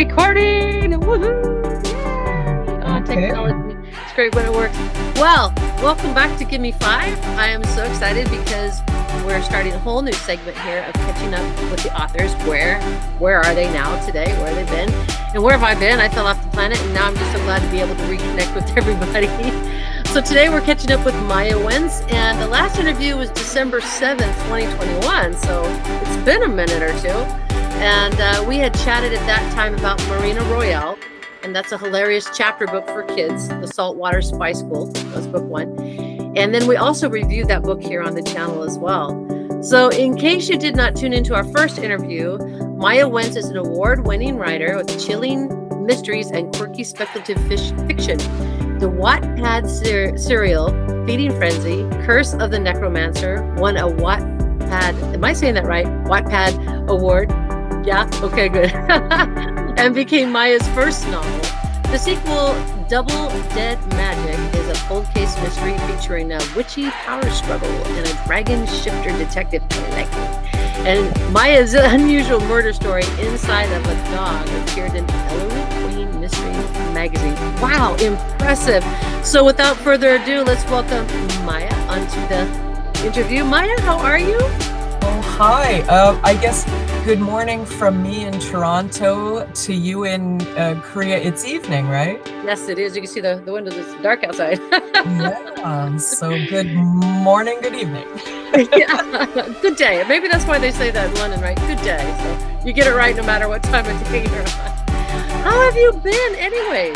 recording! Woohoo! Yay! Oh, technology. It's great when it works. Well, welcome back to Gimme 5. I am so excited because we're starting a whole new segment here of catching up with the authors. Where are they now today? Where have they been? And where have I been? I fell off the planet, and now I'm just so glad to be able to reconnect with everybody. So today we're catching up with Maaja Wentz, and the last interview was December 7th, 2021. So it's been a minute or two. And we had chatted at that time about Marina Royale, and that's a hilarious chapter book for kids, The Saltwater Spy School. That was book 1. And then we also reviewed that book here on the channel as well. So in case you did not tune into our first interview, Maaja Wentz is an award-winning writer with chilling mysteries and quirky speculative fiction. The Wattpad serial, Feeding Frenzy, Curse of the Necromancer, won a Wattpad, am I saying that right? Wattpad award. Yeah, okay, good. And became Maaja's first novel. The sequel, Double Dead Magic, is a cold case mystery featuring a witchy power struggle and a dragon shifter detective. And Maaja's unusual murder story, Inside of a Dog, appeared in Ellery Queen Mystery magazine. Wow, impressive. So without further ado, let's welcome Maaja onto the interview. Maaja, how are you? Oh, hi. I guess good morning from me in Toronto to you in Korea. It's evening, right? Yes, it is. You can see the windows. It's dark outside. Yeah. So good morning, good evening. Yeah. Good day. Maybe that's why they say that in London, right? Good day. So you get it right no matter what time of day you're on. How have you been anyways?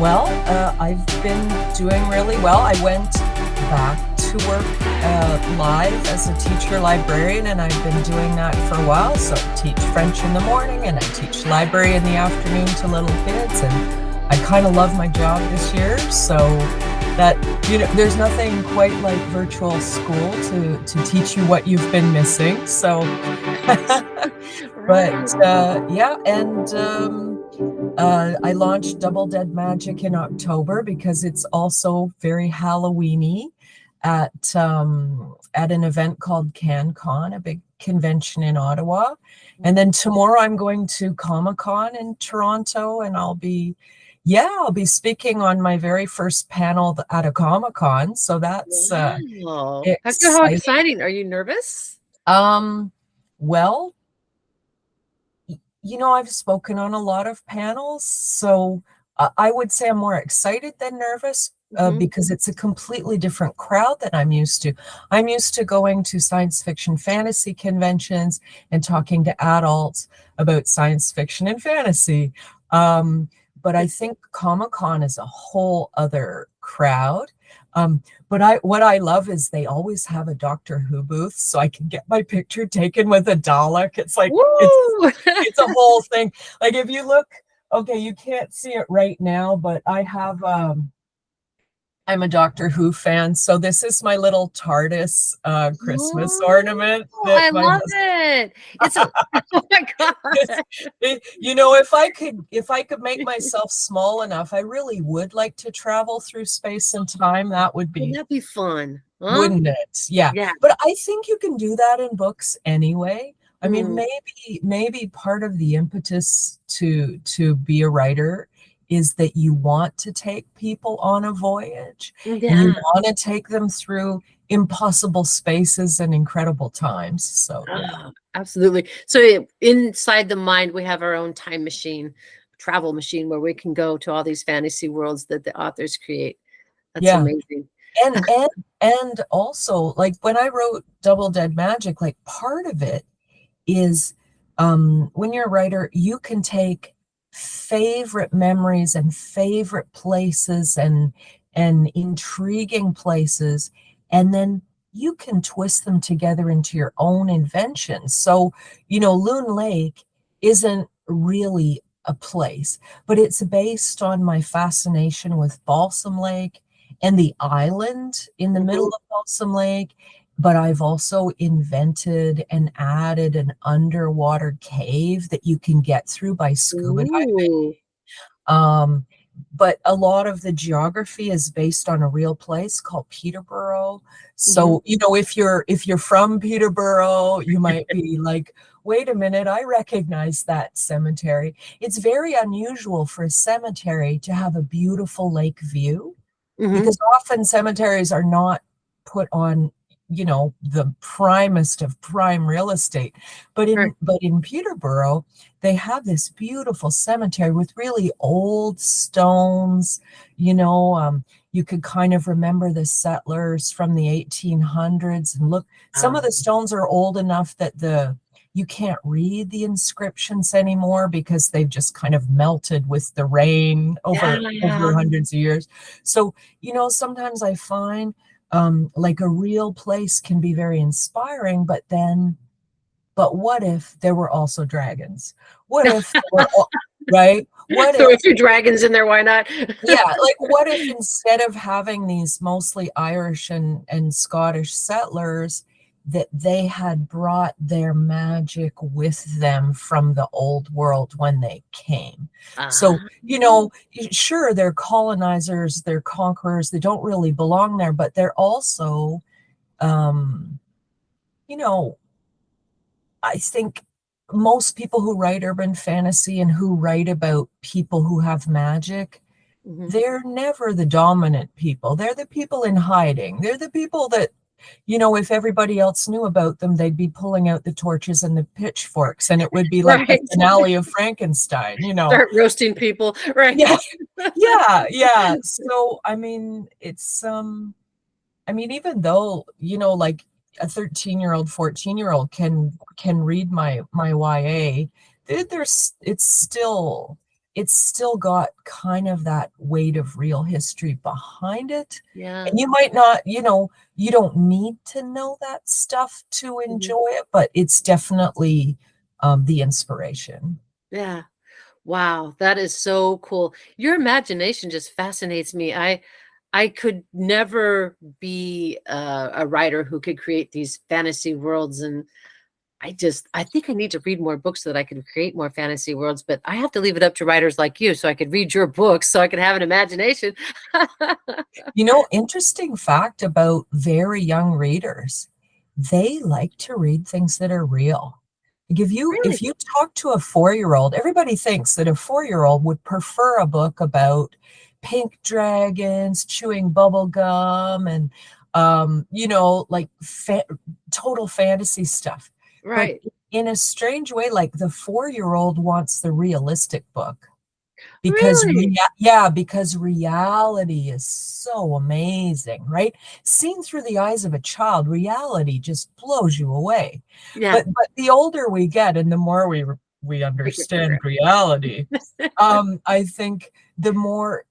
Well, I've been doing really well. I went back to work live as a teacher librarian, and I've been doing that for a while. So I teach French in the morning and I teach library in the afternoon to little kids, and I kind of love my job this year. So that, you know, there's nothing quite like virtual school to teach you what you've been missing. So but yeah, and I launched Double Dead Magic in October because it's also very Halloween-y at an event called CanCon, a big convention in Ottawa. And then tomorrow I'm going to Comic-Con in Toronto, and I'll be speaking on my very first panel at a Comic-Con. So that's wow. exciting. How exciting. Are you nervous? Well, you know, I've spoken on a lot of panels, so I would say I'm more excited than nervous because it's a completely different crowd than I'm used to. I'm used to going to science fiction fantasy conventions and talking to adults about science fiction and fantasy. But I think Comic-Con is a whole other crowd. But what I love is they always have a Doctor Who booth, so I can get my picture taken with a Dalek. It's like, it's a whole thing. Like if you look, okay, you can't see it right now, but I have, I'm a Doctor Who fan. So this is my little TARDIS Christmas ornament. I love it. It's oh my God. You know, if I could make myself small enough, I really would like to travel through space and time. That'd be fun, huh? Wouldn't it? Yeah. But I think you can do that in books anyway. I mean, maybe part of the impetus to be a writer is that you want to take people on a voyage. And you want to take them through impossible spaces and incredible times. So absolutely. So inside the mind, we have our own time machine, travel machine, where we can go to all these fantasy worlds that the authors create. That's amazing. And also, like when I wrote Double Dead Magic, like part of it is when you're a writer, you can take favorite memories and favorite places and intriguing places, and then you can twist them together into your own invention. So, you know, Loon Lake isn't really a place, but it's based on my fascination with Balsam Lake and the island in the middle of Balsam Lake. But I've also invented and added an underwater cave that you can get through by scuba diving. But a lot of the geography is based on a real place called Peterborough. So, you know, if you're from Peterborough, you might be like, wait a minute, I recognize that cemetery. It's very unusual for a cemetery to have a beautiful lake view, because often cemeteries are not put on, the primest of prime real estate. But in Peterborough, they have this beautiful cemetery with really old stones. You could kind of remember the settlers from the 1800s, and look, some of the stones are old enough that you can't read the inscriptions anymore because they've just kind of melted with the rain over hundreds of years. So, sometimes I find like a real place can be very inspiring, but what if there were also dragons? What if right? What Throw a few dragons in there, why not? Yeah, like what if instead of having these mostly Irish and Scottish settlers, that they had brought their magic with them from the old world when they came. So, sure, they're colonizers, they're conquerors, they don't really belong there, but they're also, I think most people who write urban fantasy and who write about people who have magic, they're never the dominant people. They're the people in hiding. They're the people that, if everybody else knew about them, they'd be pulling out the torches and the pitchforks, and it would be like the finale of Frankenstein, Start roasting people, right? Yeah. So, it's, even though, like a 13-year-old, 14-year-old can read my YA, it's still got kind of that weight of real history behind it. Yeah. And you might not, you don't need to know that stuff to enjoy it, but it's definitely the inspiration. Yeah. Wow, that is so cool. Your imagination just fascinates me. I could never be a writer who could create these fantasy worlds, and I think I need to read more books so that I can create more fantasy worlds, but I have to leave it up to writers like you so I could read your books so I can have an imagination. Interesting fact about very young readers, they like to read things that are real. Like if you talk to a 4-year-old, everybody thinks that a 4-year-old would prefer a book about pink dragons chewing bubble gum and like total fantasy stuff. Right. But in a strange way, like the 4-year-old wants the realistic book. Because because reality is so amazing, right? Seen through the eyes of a child, reality just blows you away. Yeah. But the older we get and the more we understand reality, I think the more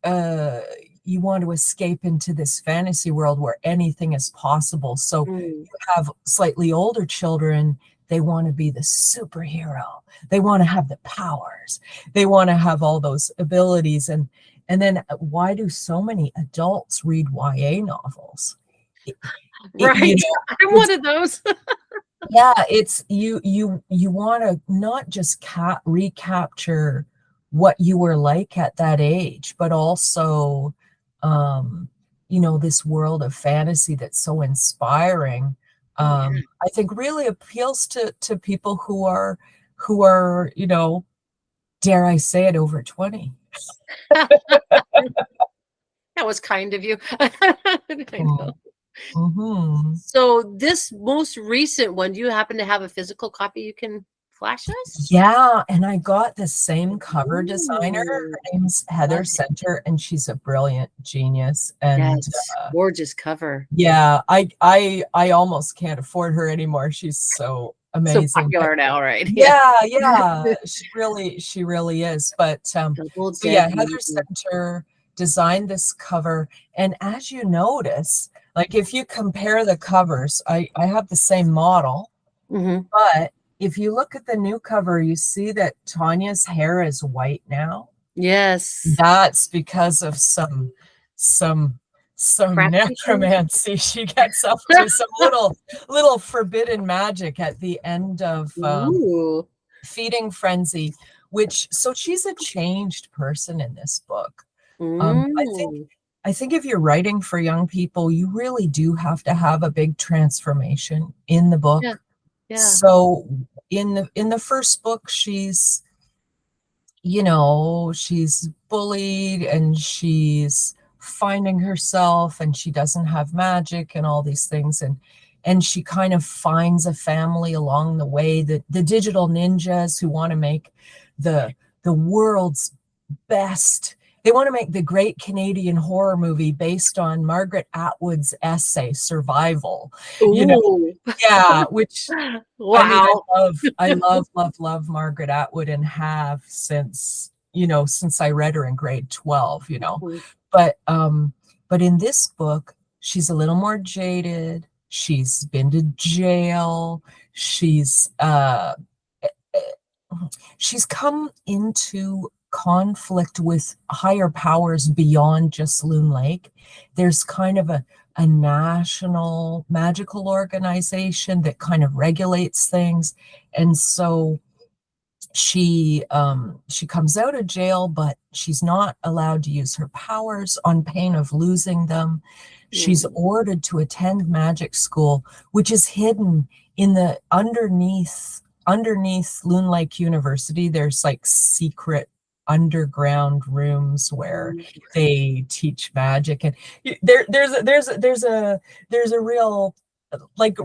you want to escape into this fantasy world where anything is possible. So you have slightly older children, they want to be the superhero. They want to have the powers. They want to have all those abilities. And then why do so many adults read YA novels? Right. I'm one of those. Yeah, it's you want to not just recapture what you were like at that age, but also this world of fantasy that's so inspiring. I think really appeals to people who are, dare I say it, over 20. That was kind of you. I know. So this most recent one, do you happen to have a physical copy you can flash us? Yeah, and I got the same cover designer. Her name's Heather Center, and she's a brilliant genius. And gorgeous cover. Yeah, I almost can't afford her anymore. She's so amazing. So popular now, right? Yeah. She really is. But Heather Center designed this cover, and as you notice, like if you compare the covers, I have the same model, but if you look at the new cover, you see that Tonya's hair is white now. Yes. That's because of some necromancy. She gets up to some little forbidden magic at the end of Feeding Frenzy, so she's a changed person in this book. I think if you're writing for young people, you really do have to have a big transformation in the book. Yeah. So in the first book, she's she's bullied and she's finding herself and she doesn't have magic and all these things, and she kind of finds a family along the way, the digital ninjas who want to make the world's best. They want to make the great Canadian horror movie based on Margaret Atwood's essay Survival. Yeah, which wow. I love Margaret Atwood and have since I read her in grade 12, but in this book she's a little more jaded. She's been to jail. She's come into conflict with higher powers beyond just Loon Lake. There's kind of a national magical organization that kind of regulates things. And so she comes out of jail, but she's not allowed to use her powers on pain of losing them. She's ordered to attend magic school, which is hidden in the underneath Loon Lake University. There's like secret underground rooms where they teach magic, and there's a real, like,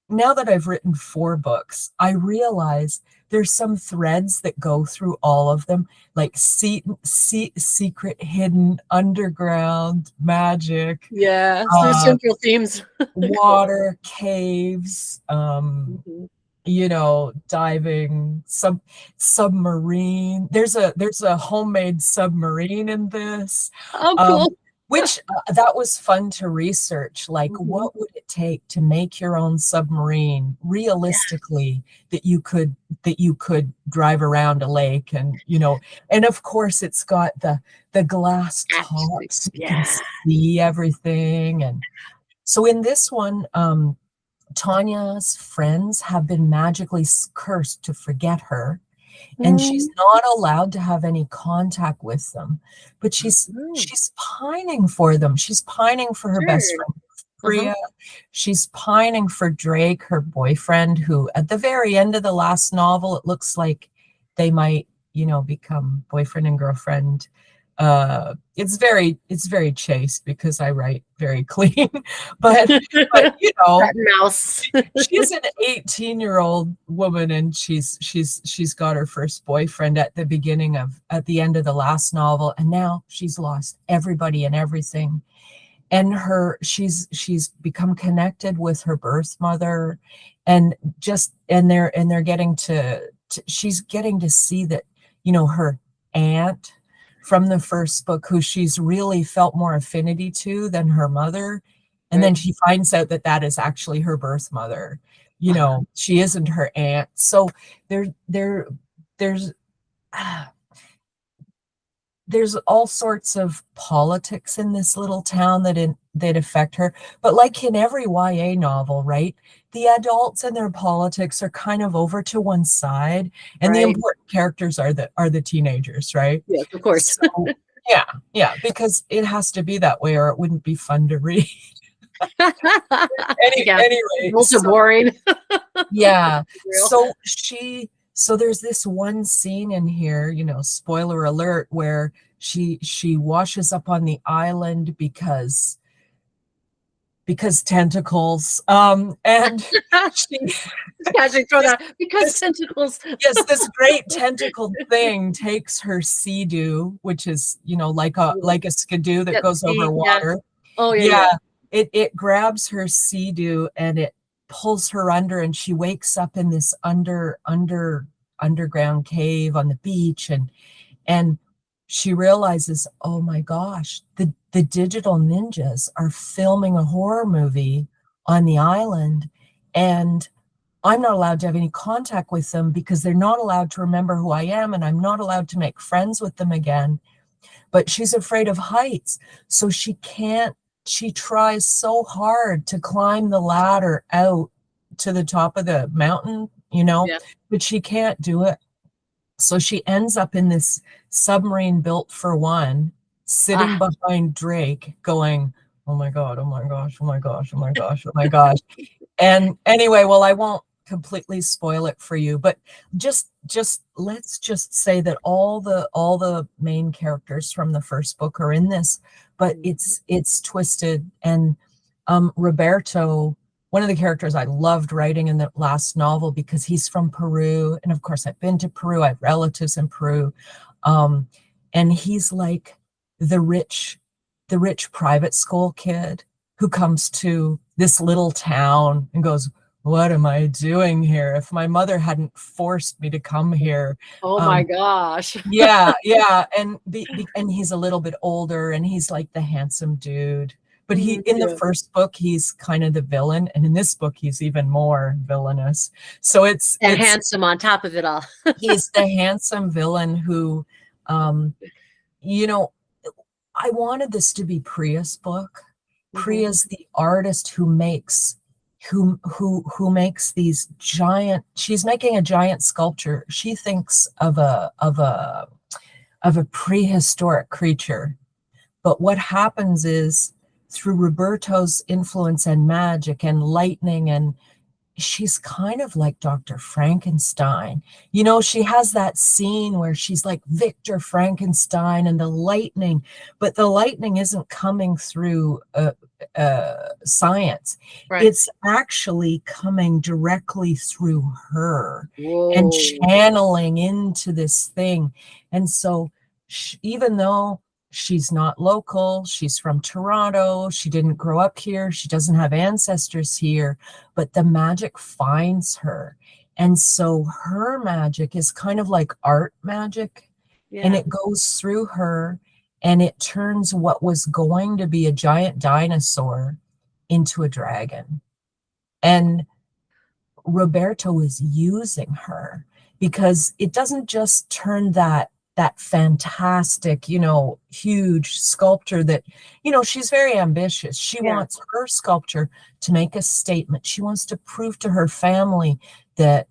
now that I've written 4 books, I realize there's some threads that go through all of them, like secret hidden underground magic. Yeah, there's central themes. Water, caves, diving, submarine. There's a homemade submarine in this. Oh, cool. Which that was fun to research. Like, what would it take to make your own submarine realistically that you could drive around a lake, and and of course it's got the glass tops, you can see everything. And so in this one, Tonya's friends have been magically cursed to forget her, and she's not allowed to have any contact with them. But she's pining for them. She's pining for her best friend, Priya. She's pining for Drake, her boyfriend, who at the very end of the last novel, it looks like they might, become boyfriend and girlfriend. It's very chaste because I write very clean, but mouse. She's an 18-year-old woman, and she's got her first boyfriend at the end of the last novel, and now she's lost everybody and everything. And she's become connected with her birth mother, and they're getting she's getting to see that, her aunt from the first book, who she's really felt more affinity to than her mother. And then she finds out that is actually her birth mother. She isn't her aunt. So there's all sorts of politics in this little town that affect her. But like in every YA novel, right? The adults and their politics are kind of over to one side, and the important characters are the teenagers, right? Yes, of course. So, yeah, because it has to be that way, or it wouldn't be fun to read. Anyway, also boring. Yeah. So there's this one scene in here, spoiler alert, where she washes up on the island because tentacles, and she throw that because tentacles. Yes, this great tentacle thing takes her sea-doo, which is like a skidoo that goes over water. Oh yeah. It grabs her sea-doo and it pulls her under, and she wakes up in this underground cave on the beach, and she realizes, oh my gosh, the digital ninjas are filming a horror movie on the island, and I'm not allowed to have any contact with them because they're not allowed to remember who I am, and I'm not allowed to make friends with them again. But she's afraid of heights, so she tries so hard to climb the ladder out to the top of the mountain, but she can't do it. So she ends up in this submarine built for one, sitting behind Drake, going, oh my God, oh my gosh, oh my gosh, oh my gosh, oh my gosh. And anyway, well, I won't completely spoil it for you, but just let's just say that all the main characters from the first book are in this, but it's twisted. And Roberto, one of the characters I loved writing in the last novel, because he's from Peru, and of course I've been to Peru, I have relatives in Peru, and he's like the rich private school kid who comes to this little town and goes, what am I doing here? If my mother hadn't forced me to come here. Oh my gosh. Yeah. And he's a little bit older, and he's like the handsome dude. But in the first book, he's kind of the villain, and in this book, he's even more villainous. So it's handsome on top of it all. He's the handsome villain who, you know, I wanted this to be Priya's book. Priya's the artist who makes these giant. She's making a giant sculpture. She thinks of a prehistoric creature, but what happens is, through Roberto's influence and magic and lightning, and she's kind of like Dr. Frankenstein. You know, she has that scene where she's like Victor Frankenstein and the lightning, but the lightning isn't coming through science. Right. It's actually coming directly through her. Whoa. And channeling into this thing. And so even though she's not local, she's from Toronto, she didn't grow up here, she doesn't have ancestors here, but the magic finds her. And so her magic is kind of like art magic, and it goes through her, and it turns what was going to be a giant dinosaur into a dragon. And Roberto is using her, because it doesn't just turn that fantastic, you know, huge sculpture that, you know, she's very ambitious. She wants her sculpture to make a statement. She wants to prove to her family that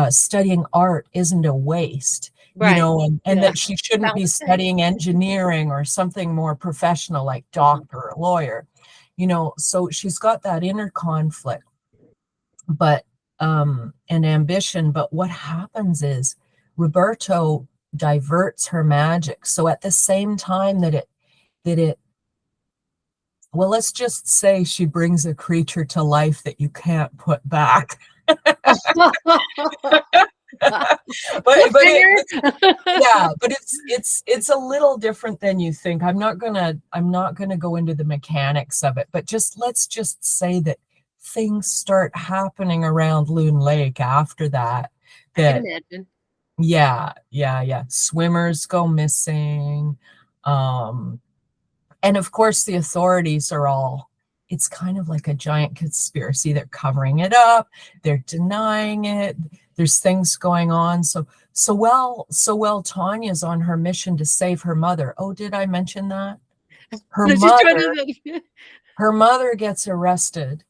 studying art isn't a waste, you know, and that she shouldn't be studying engineering or something more professional like doctor or lawyer, you know. So she's got that inner conflict, but and ambition. But what happens is Roberto diverts her magic. So at the same time that it, well, let's just say she brings a creature to life that you can't put back. but it's a little different than you think. I'm not gonna go into the mechanics of it, but let's just say that things start happening around Loon Lake after that. I can imagine. Yeah. Swimmers go missing. And of course the authorities are all, it's kind of like a giant conspiracy. They're covering it up. They're denying it. There's things going on. So Tonya's on her mission to save her mother. Oh, did I mention that? Her mother gets arrested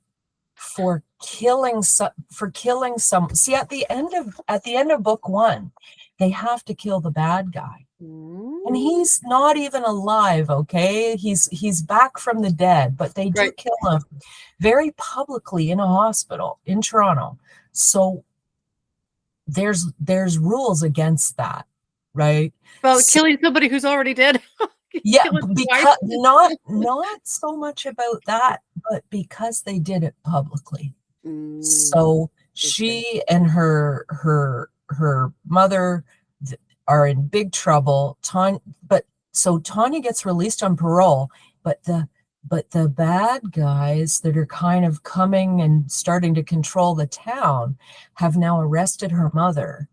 for killing some. See, at the end of book 1, they have to kill the bad guy, and he's not even alive. Okay, he's back from the dead, but they do kill him very publicly in a hospital in Toronto. So there's rules against that, right? About killing somebody who's already dead. Yeah, because not so much about that, but because they did it publicly. So she and her mother are in big trouble. So Tonya gets released on parole, but the bad guys that are kind of coming and starting to control the town have now arrested her mother.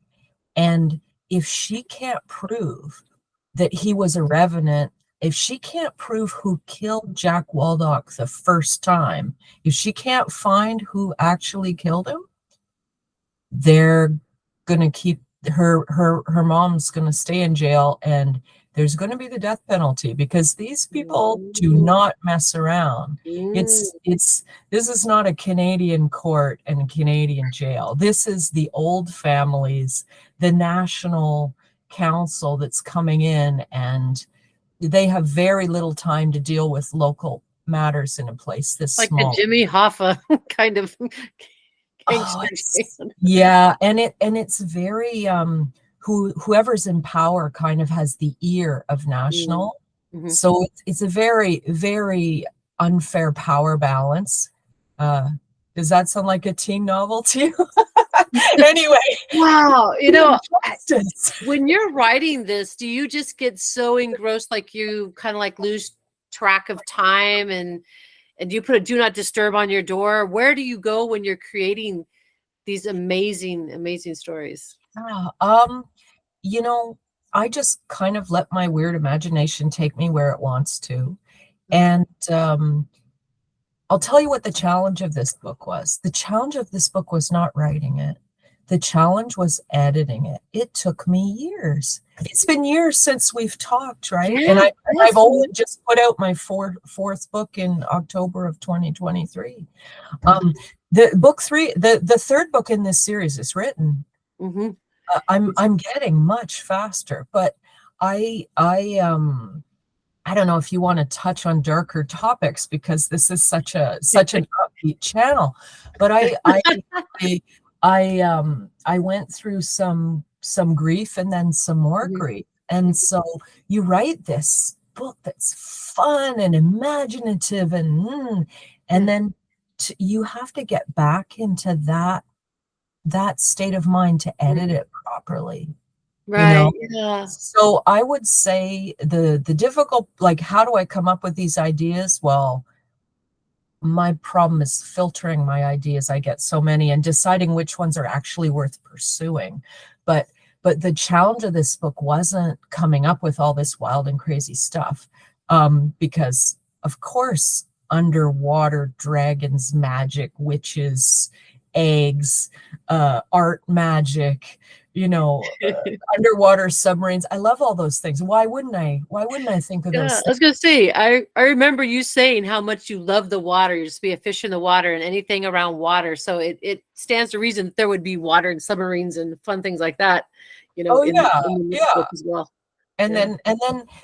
And if she can't prove that he was a revenant, if she can't prove who killed Jack Waldock the first time, if she can't find who actually killed him, they're gonna keep her mom's gonna stay in jail, and there's going to be the death penalty, because these people do not mess around. This is not a Canadian court and a Canadian jail. This is the old families, the national council that's coming in, and they have very little time to deal with local matters in a place this like small. The Jimmy Hoffa kind of gangster. Yeah, and it's very whoever's in power kind of has the ear of national. So it's a very, very unfair power balance. Does that sound like a teen novel to you? Anyway. Wow. When you're writing this, do you just get so engrossed, like you kind of like lose track of time, and do you put a do not disturb on your door? Where do you go when you're creating these amazing, amazing stories? I just kind of let my weird imagination take me where it wants to. And I'll tell you what the challenge of this book was. The challenge of this book was not writing it. The challenge was editing it. It took me years. It's been years since we've talked, right? Yeah, and I've only just put out my fourth book in October of 2023. The book 3, the third book in this series is written. I'm getting much faster, but I don't know if you want to touch on darker topics because this is such an upbeat channel, but I went through some grief and then some more grief. And so you write this book that's fun and imaginative and then you have to get back into that state of mind to edit it properly. Right. Yeah. So I would say the difficult, like, how do I come up with these ideas? Well, my problem is filtering my ideas. I get so many and deciding which ones are actually worth pursuing. But the challenge of this book wasn't coming up with all this wild and crazy stuff. Because of course, underwater dragons, magic, witches, eggs, art magic, underwater submarines. I love all those things. Why wouldn't I think of those things? I was gonna say, I remember you saying how much you love the water. You just be a fish in the water and anything around water. So it stands to reason that there would be water and submarines and fun things like that, in the book as well. And then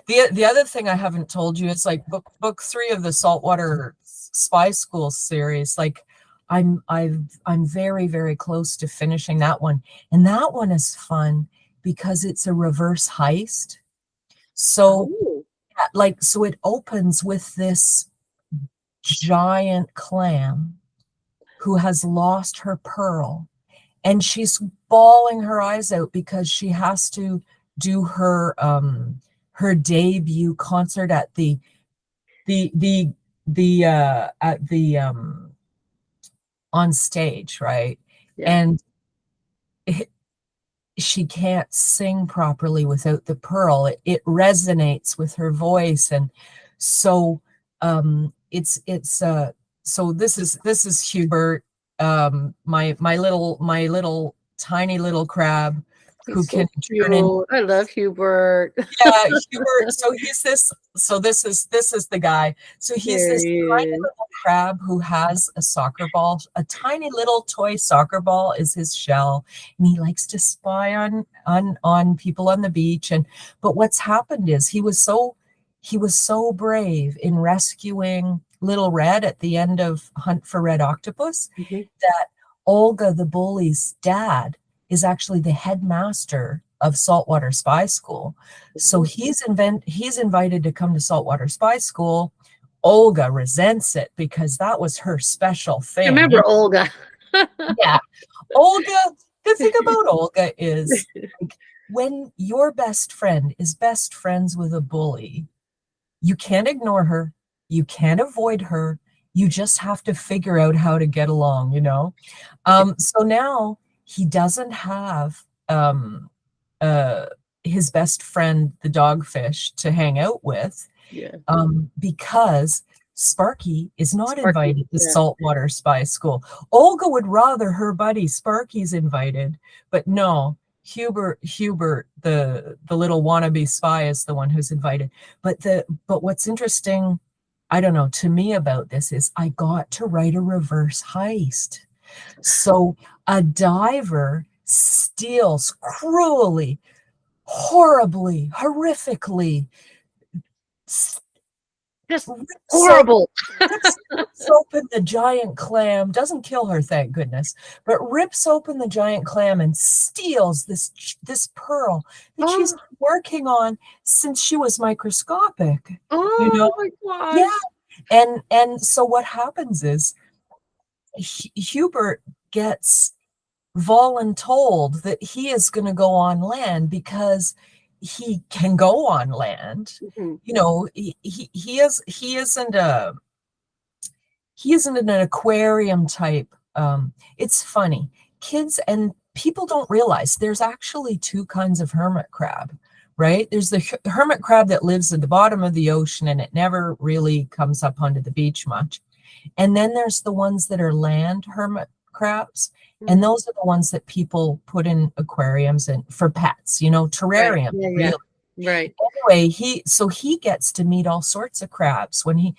the other thing I haven't told you is like book 3 of the Saltwater Spy School series. Like I'm very, very close to finishing that one. And that one is fun because it's a reverse heist. So so it opens with this giant clam who has lost her pearl, and she's bawling her eyes out because she has to do her debut concert at the on stage, right? Yeah. And she can't sing properly without the pearl. It resonates with her voice, and so so this is Hubert, my little tiny little crab who can turn in. I love Hubert. Yeah, Hubert. So he's this. So this is the guy. So he's this tiny little crab who has a soccer ball. A tiny little toy soccer ball is his shell, and he likes to spy on people on the beach. But what's happened is he was so brave in rescuing Little Red at the end of Hunt for Red Octopus that Olga, the bully's dad, is actually the headmaster of Saltwater Spy School. So he's invited to come to Saltwater Spy School. Olga resents it because that was her special thing. I remember Olga. Yeah. Olga, the thing about Olga is like, when your best friend is best friends with a bully, you can't ignore her. You can't avoid her. You just have to figure out how to get along, So now he doesn't have his best friend, the dogfish, to hang out with, because Sparky is not invited to Saltwater Spy School. Olga would rather her buddy Sparky's invited, but no, Hubert, the little wannabe spy, is the one who's invited. But what's interesting, I don't know, to me about this is I got to write a reverse heist. So a diver steals cruelly, horribly, horrifically, Just horrible. Rips open the giant clam, doesn't kill her, thank goodness, but rips open the giant clam and steals this pearl that she's been working on since she was microscopic. Oh my gosh. Yeah. And so what happens is Hubert gets voluntold that he is going to go on land because he can go on land. You know, he isn't an aquarium type. It's funny. Kids and people don't realize there's actually two kinds of hermit crab, right? There's the hermit crab that lives at the bottom of the ocean and it never really comes up onto the beach much. And then there's the ones that are land hermit crabs. And those are the ones that people put in aquariums and for pets, you know, terrarium. Right. Right. Anyway, he gets to meet all sorts of crabs. When he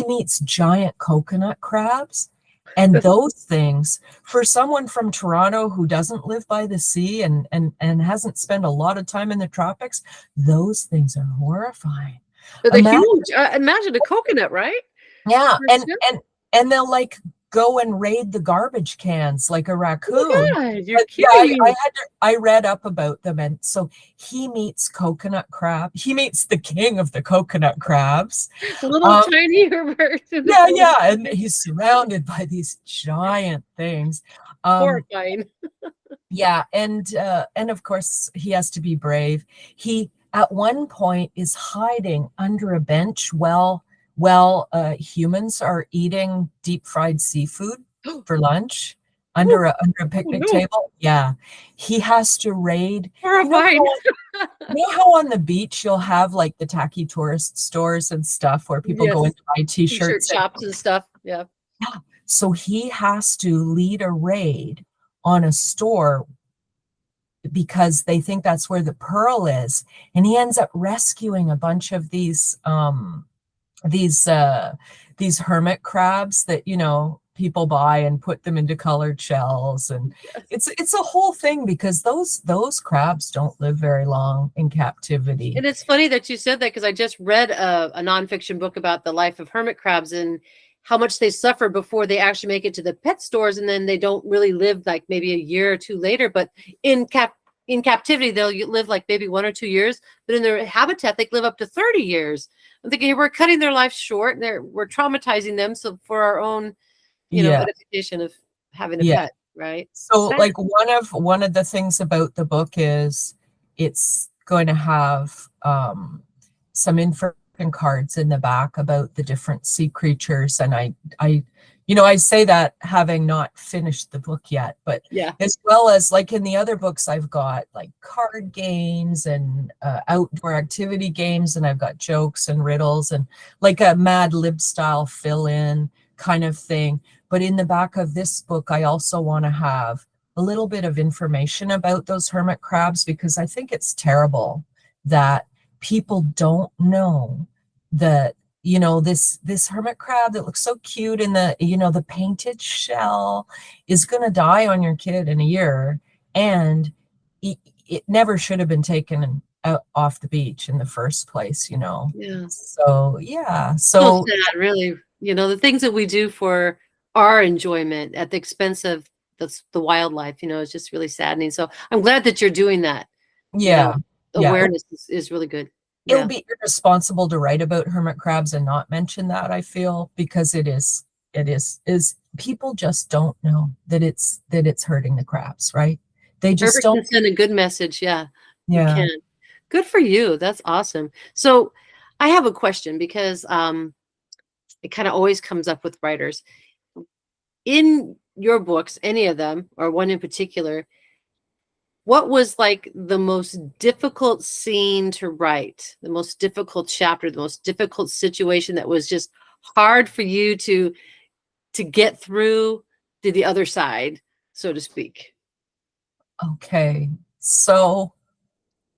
meets giant coconut crabs, and those things, for someone from Toronto who doesn't live by the sea and hasn't spent a lot of time in the tropics, those things are horrifying. They're huge. Imagine a coconut, right? Yeah, and they'll like go and raid the garbage cans like a raccoon. Oh my God, you're kidding me. I read up about them, and so he meets coconut crab. He meets the king of the coconut crabs. Little tiny Herbert. Yeah, and he's surrounded by these giant things. Horrifying. Yeah, and of course he has to be brave. He at one point is hiding under a bench while humans are eating deep fried seafood for lunch under a picnic table. Yeah, he has to raid. Horrifying. You know how on the beach you'll have like the tacky tourist stores and stuff where people go in to buy t-shirts, shops and stuff. Yeah. So he has to lead a raid on a store because they think that's where the pearl is, and he ends up rescuing a bunch of these hermit crabs that, you know, people buy and put them into colored shells, and it's a whole thing because those crabs don't live very long in captivity. And it's funny that you said that because I just read a nonfiction book about the life of hermit crabs and how much they suffer before they actually make it to the pet stores, and then they don't really live like maybe a year or two later, but in captivity they'll live like maybe 1 or 2 years, but in their habitat they live up to 30 years. I'm thinking we're cutting their life short and we're traumatizing them. So for our own, edification of having a pet, right? So like one of the things about the book is it's going to have some information cards in the back about the different sea creatures. And I say that having not finished the book yet, but as well as like in the other books, I've got like card games and outdoor activity games, and I've got jokes and riddles and like a Mad Lib style fill-in kind of thing. But in the back of this book, I also want to have a little bit of information about those hermit crabs, because I think it's terrible that people don't know that, you know, this hermit crab that looks so cute in the, you know, the painted shell is going to die on your kid in a year, and it never should have been taken out off the beach in the first place, you know. So sad, really, you know, the things that we do for our enjoyment at the expense of the wildlife, you know, is just really saddening. So I'm glad that you're doing that. Awareness is really good. It would be irresponsible to write about hermit crabs and not mention that, I feel, because it is people just don't know that it's hurting the crabs, right? They just don't send a good message. You can. Good for you. That's awesome. So I have a question, because it kind of always comes up with writers. In your books, any of them, or one in particular, what was like the most difficult scene to write, the most difficult chapter, the most difficult situation that was just hard for you to get through to the other side, so to speak? Okay. So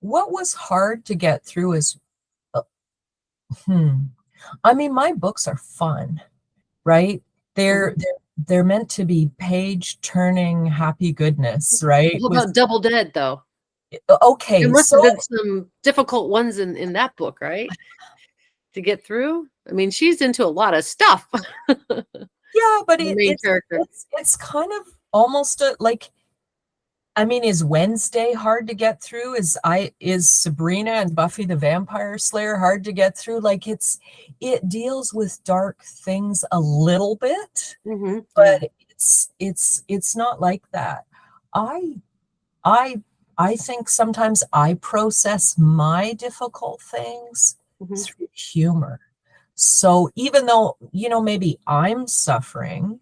what was hard to get through is, I mean, my books are fun, right? They're meant to be page turning happy goodness, right? What about Double Dead, though? Okay. There must have been some difficult ones in that book, right? to get through? I mean, she's into a lot of stuff. Yeah, but it's kind of almost like, I mean, is Wednesday hard to get through? Is Sabrina and Buffy the Vampire Slayer hard to get through? Like it deals with dark things a little bit, but it's not like that. I think sometimes I process my difficult things through humor. So even though, maybe I'm suffering,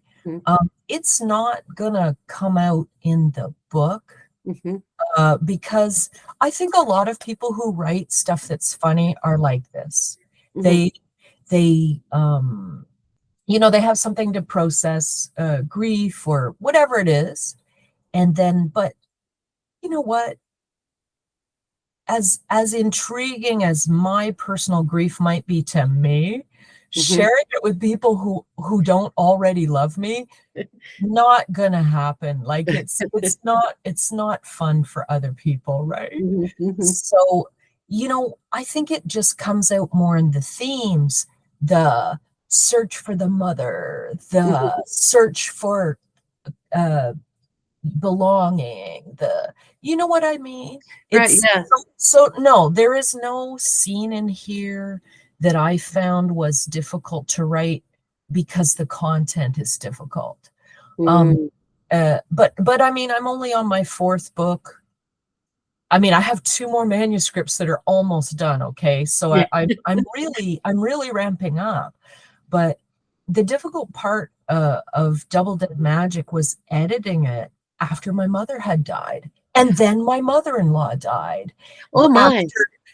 it's not gonna come out in the book, because I think a lot of people who write stuff that's funny are like this. They they have something to process, grief or whatever it is, and then, but you know what? As intriguing as my personal grief might be to me, sharing it with people who don't already love me, not gonna happen. Like it's not fun for other people, right? So, I think it just comes out more in the themes, the search for the mother, the search for belonging, you know what I mean? It's right, yeah. So no, there is no scene in here that I found was difficult to write because the content is difficult. But I mean, I'm only on my 4th book. I mean, I have 2 more manuscripts that are almost done. Okay, so I'm really ramping up. But the difficult part of Double Dead Magic was editing it after my mother had died, and then my mother-in-law died. Oh my!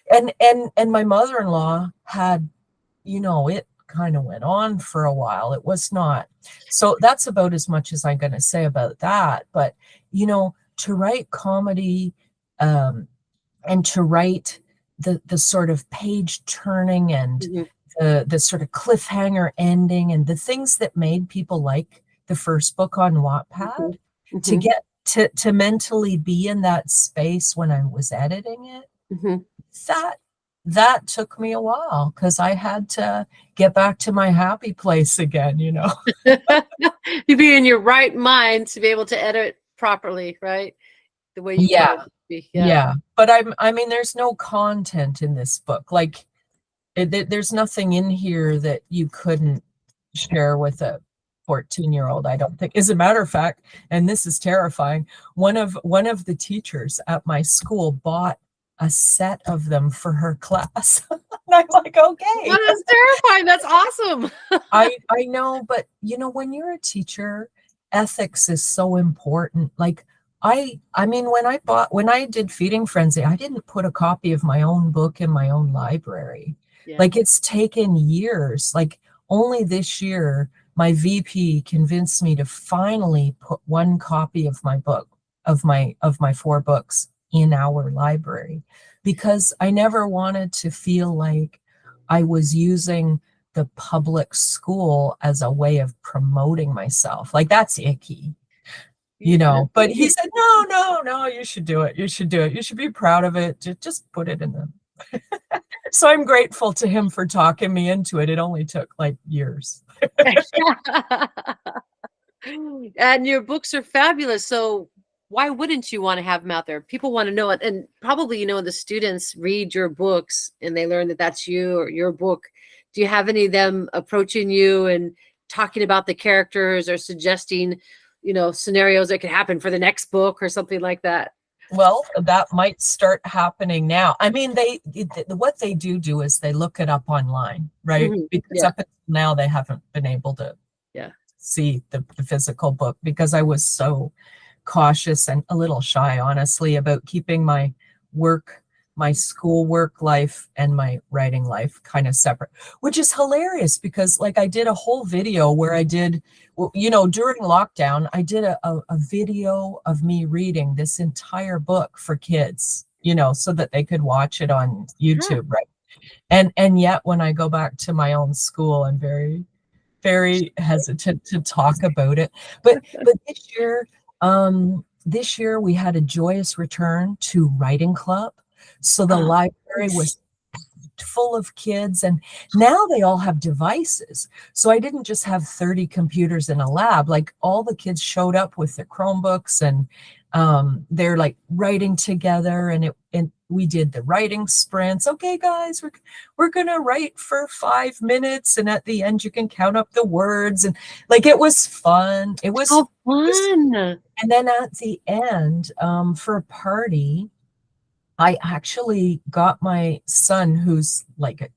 And my mother-in-law had, it kind of went on for a while. It was not. So that's about as much as I'm going to say about that. But to write comedy, and to write the sort of page turning and the sort of cliffhanger ending and the things that made people like the first book on Wattpad, to get to mentally be in that space when I was editing it, that took me a while, because I had to get back to my happy place again, You be in your right mind to be able to edit properly, right? The way you want it to be. Yeah. But I mean, there's no content in this book. Like, there's nothing in here that you couldn't share with a 14-year-old, I don't think. As a matter of fact, and this is terrifying, one of the teachers at my school bought a set of them for her class. And I'm like, okay. That is terrifying. That's awesome. I know, but when you're a teacher, ethics is so important. Like, I mean, when I did Feeding Frenzy, I didn't put a copy of my own book in my own library. Like, it's taken years. Like, only this year, my VP convinced me to finally put one copy of my book, of my 4 books, in our library, because I never wanted to feel like I was using the public school as a way of promoting myself. Like, that's icky. But he said, no, you should do it. You should do it. You should be proud of it. Just put it in them. So I'm grateful to him for talking me into it. It only took like years. And your books are fabulous. So why wouldn't you want to have them out there? People want to know it. And probably, the students read your books and they learn that that's you or your book. Do you have any of them approaching you and talking about the characters or suggesting scenarios that could happen for the next book or something like that? Well, that might start happening now. I mean, what they do is they look it up online, right? Because up until now, they haven't been able to see the physical book, because I was so cautious and a little shy, honestly, about keeping my schoolwork life and my writing life kind of separate, which is hilarious, because like, I did a whole video where I did, during lockdown, I did a video of me reading this entire book for kids, so that they could watch it on YouTube, right? And yet when I go back to my own school, I'm very, very hesitant to talk about it. But this year we had a joyous return to writing club. So the library was full of kids. And now they all have devices. So I didn't just have 30 computers in a lab. Like, all the kids showed up with their Chromebooks, and they're like writing together, and we did the writing sprints. Okay, guys, we're gonna write for 5 minutes, and at the end you can count up the words, and like, it was fun. It was fun. And then at the end, for a party, I actually got my son, who's like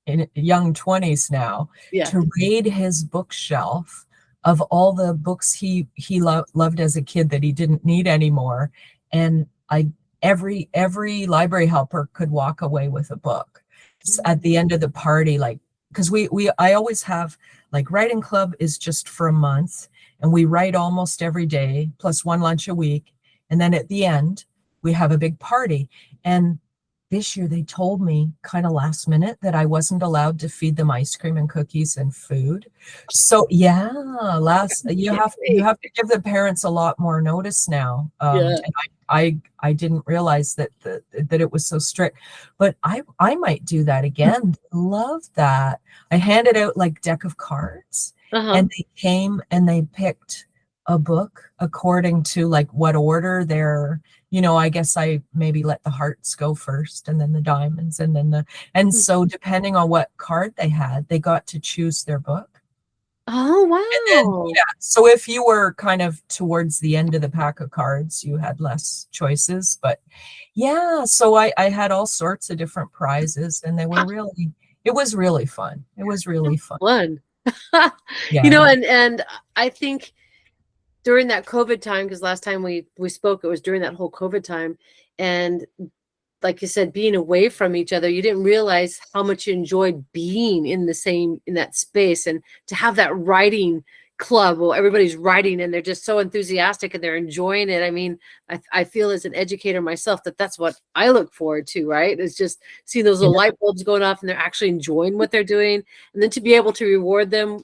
in young 20s now, to raid his bookshelf of all the books he loved as a kid that he didn't need anymore. And every library helper could walk away with a book at the end of the party, like, because I always have, like, writing club is just for a month, and we write almost every day plus one lunch a week, and then at the end we have a big party. And this year they told me kind of last minute that I wasn't allowed to feed them ice cream and cookies and food. So yeah, you have to give the parents a lot more notice now. And I didn't realize that it was so strict, but I might do that again. Love that. I handed out like deck of cards, and they came and they picked a book according to like what order they're, I guess I maybe let the hearts go first, and then the diamonds, and then and so depending on what card they had, they got to choose their book. Oh, wow. Then, so if you were kind of towards the end of the pack of cards, you had less choices. But yeah, so I had all sorts of different prizes, and it was really fun. It was really fun. And I think during that COVID time, because last time we spoke, it was during that whole COVID time. And like you said, being away from each other, you didn't realize how much you enjoyed being in that space, and to have that writing club where everybody's writing and they're just so enthusiastic and they're enjoying it. I mean, I feel as an educator myself that's what I look forward to, right? It's just seeing those little light bulbs going off and they're actually enjoying what they're doing. And then to be able to reward them,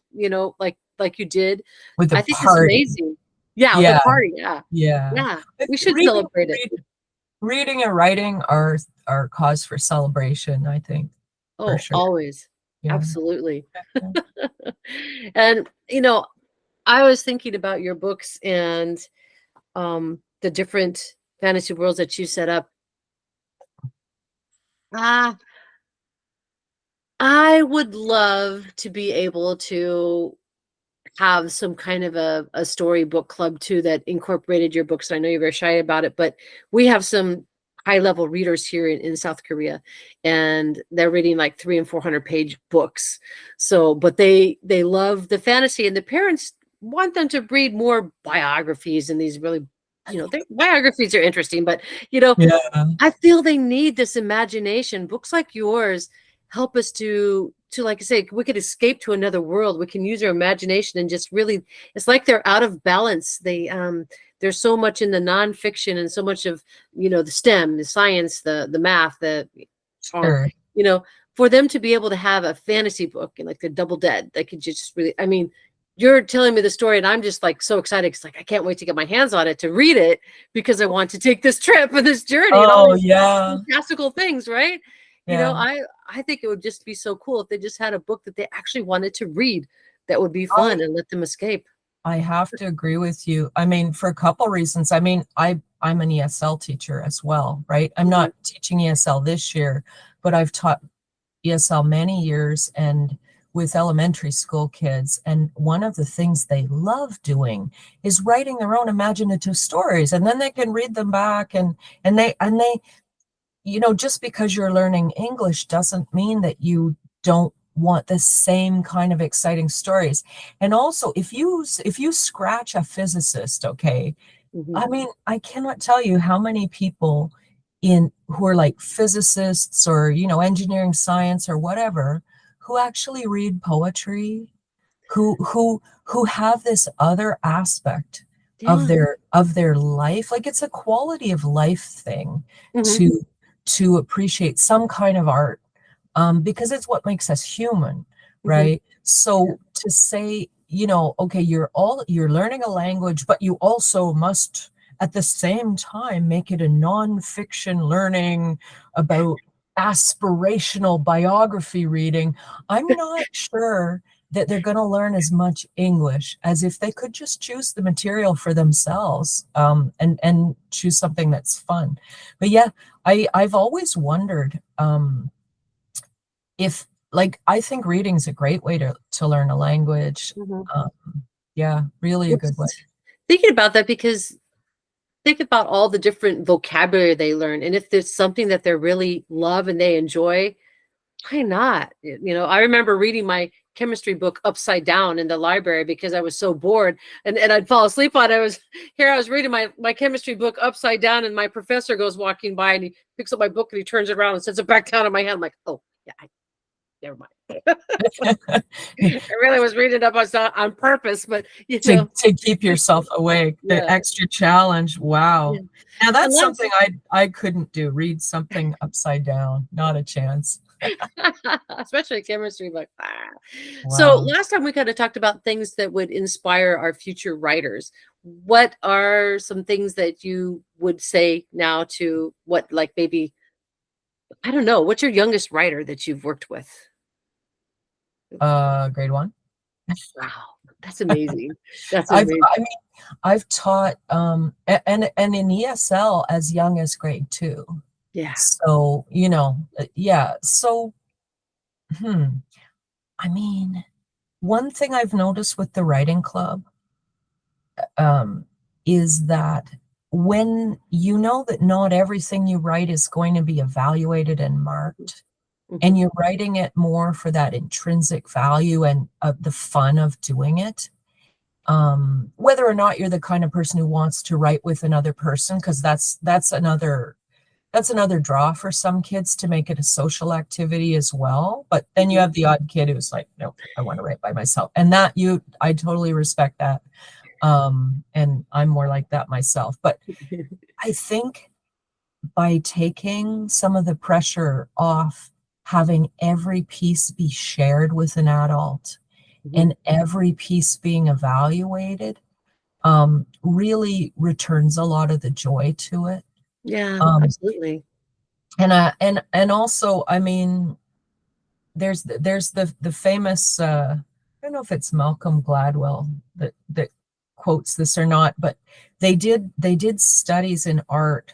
like you did, with I think it's amazing. Yeah, the party. Yeah. We should celebrate it. Reading and writing are cause for celebration, I think. Oh, sure. Always. Yeah. Absolutely. And, I was thinking about your books and the different fantasy worlds that you set up. I would love to be able to have some kind of a storybook club too that incorporated your books. I know you're very shy about it, but we have some high-level readers here in South Korea, and they're reading like 300 and 400 page books. So, but they love the fantasy, and the parents want them to read more biographies, and these really, biographies are interesting, but I feel they need this imagination. Books like yours help us to like I say, we could escape to another world. We can use our imagination and just really, it's like they're out of balance. There's so much in the nonfiction and so much of, the STEM, the science, the math, for them to be able to have a fantasy book and like the Double Dead, they could just really, I mean, you're telling me the story and I'm just like so excited because like I can't wait to get my hands on it to read it because I want to take this trip and this journey and all these fantastical things, right? I think it would just be so cool if they just had a book that they actually wanted to read that would be fun and let them escape. I have to agree with you. I mean, for a couple reasons. I mean, I'm an ESL teacher as well, right? I'm not teaching ESL this year, but I've taught ESL many years and with elementary school kids. And one of the things they love doing is writing their own imaginative stories. And then they can read them back and they just because you're learning English doesn't mean that you don't want the same kind of exciting stories. And also, if you scratch a physicist, okay, I mean, I cannot tell you how many people who are like physicists or, engineering, science or whatever, who actually read poetry, who have this other aspect of their life. Like, it's a quality of life thing to appreciate some kind of art, because it's what makes us human, right? So to say, okay, you're learning a language, but you also must at the same time make it a nonfiction learning about aspirational biography reading, I'm not sure that they're going to learn as much English as if they could just choose the material for themselves, and choose something that's fun. But yeah, I've always wondered, if, like, I think reading's a great way to learn a language. Yeah, really a good way. Thinking about that, because think about all the different vocabulary they learn, and if there's something that they really love and they enjoy, why not? I remember reading my chemistry book upside down in the library because I was so bored, and I'd fall asleep on it. I was reading my chemistry book upside down, and my professor goes walking by and he picks up my book and he turns it around and sets it back down in my hand. I'm like, oh yeah, never mind. I really was reading it upside down on purpose, but to keep yourself awake. The extra challenge. Wow. Now that's something I couldn't do. Read something upside down. Not a chance. Especially a chemistry book. Wow. So last time we kind of talked about things that would inspire our future writers. What are some things that you would say now to what, like, maybe, I don't know, what's your youngest writer that you've worked with? Grade 1. Wow, that's amazing. That's amazing. I've taught and in ESL as young as grade 2. Yeah. So, yeah. So, I mean, one thing I've noticed with the writing club is that when you know that not everything you write is going to be evaluated and marked, and you're writing it more for that intrinsic value and the fun of doing it, whether or not you're the kind of person who wants to write with another person, because that's another draw for some kids, to make it a social activity as well. But then you have the odd kid who's like, no, I want to write by myself, and I totally respect that. And I'm more like that myself. But I think by taking some of the pressure off having every piece be shared with an adult and every piece being evaluated, really returns a lot of the joy to it. Yeah, absolutely. And also, I mean, there's the famous, I don't know if it's Malcolm Gladwell that quotes this or not, but they did studies in art,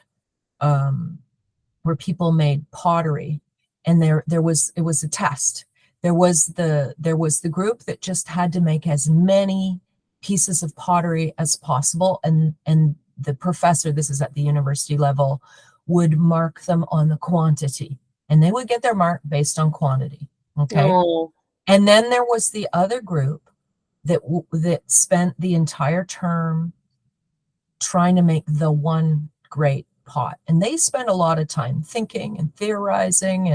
where people made pottery, and it was a test. There was the group that just had to make as many pieces of pottery as possible, and the professor, this is at the university level, would mark them on the quantity, and they would get their mark based on quantity. Okay. Oh. And then there was the other group that spent the entire term trying to make the one great pot, and they spent a lot of time thinking and theorizing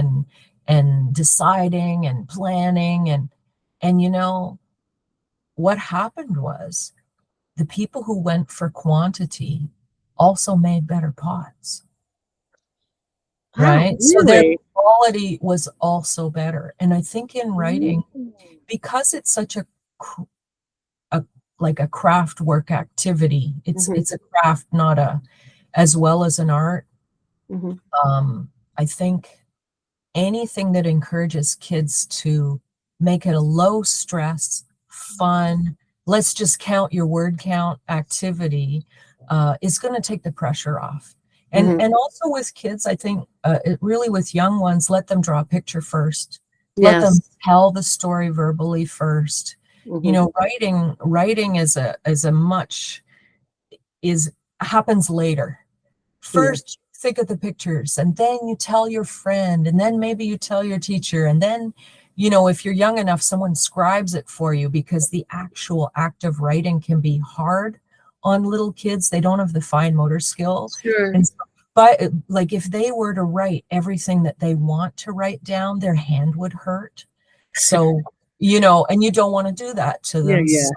and deciding and planning, and what happened was the people who went for quantity also made better pots. Right? Really? So their quality was also better. And I think in writing, because it's such a craft work activity, it's a craft, not as well as an art. I think anything that encourages kids to make it a low stress, fun, let's just count your word count activity, is going to take the pressure off. And also with kids, I think, really with young ones, let them draw a picture first. Let them tell the story verbally first. Writing happens later. First, think of the pictures, and then you tell your friend, and then maybe you tell your teacher, and then, if you're young enough, someone scribes it for you, because the actual act of writing can be hard on little kids. They don't have the fine motor skills. Sure. And so, but like if they were to write everything that they want to write down, their hand would hurt. So, and you don't want to do that to them. Yeah.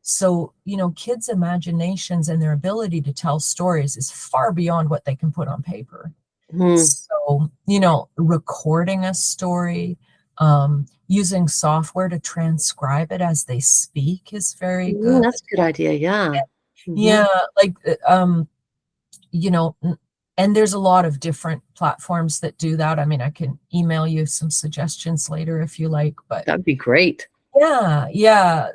So, kids' imaginations and their ability to tell stories is far beyond what they can put on paper. So, recording a story, using software to transcribe it as they speak is very good. That's a good idea. Yeah. Yeah. Like, And there's a lot of different platforms that do that. I mean, I can email you some suggestions later if you like, but that'd be great. Yeah. Yeah,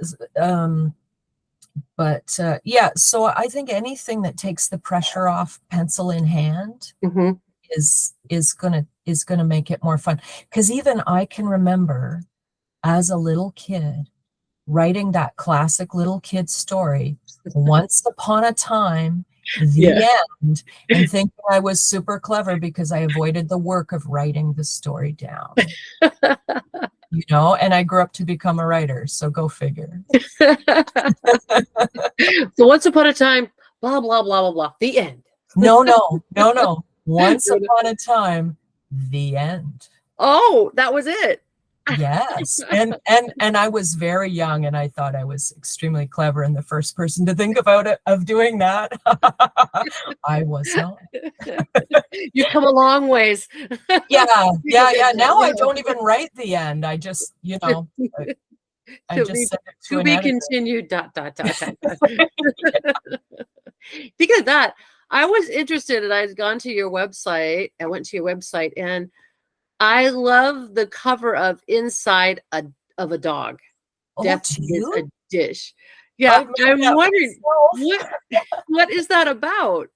so I think anything that takes the pressure off pencil in hand is gonna make it more fun. Because even I can remember as a little kid writing that classic little kid story, Once Upon a Time, the end, and thinking I was super clever because I avoided the work of writing the story down. And I grew up to become a writer, so go figure. So Once Upon a Time, blah, blah, blah, blah, blah, the end. No. Once Upon a Time, the end. Oh, that was it. Yes. And I was very young, and I thought I was extremely clever and the first person to think of doing that. I was not. You've come a long ways. Yeah. Now I don't even write the end. I just, I just send it to be continued. ... Speaking of that, I was interested, and I'd gone to your website. I went to your website, and I love the cover of Inside of a Dog. Death is a dish. Yeah, I'm wondering what is that about?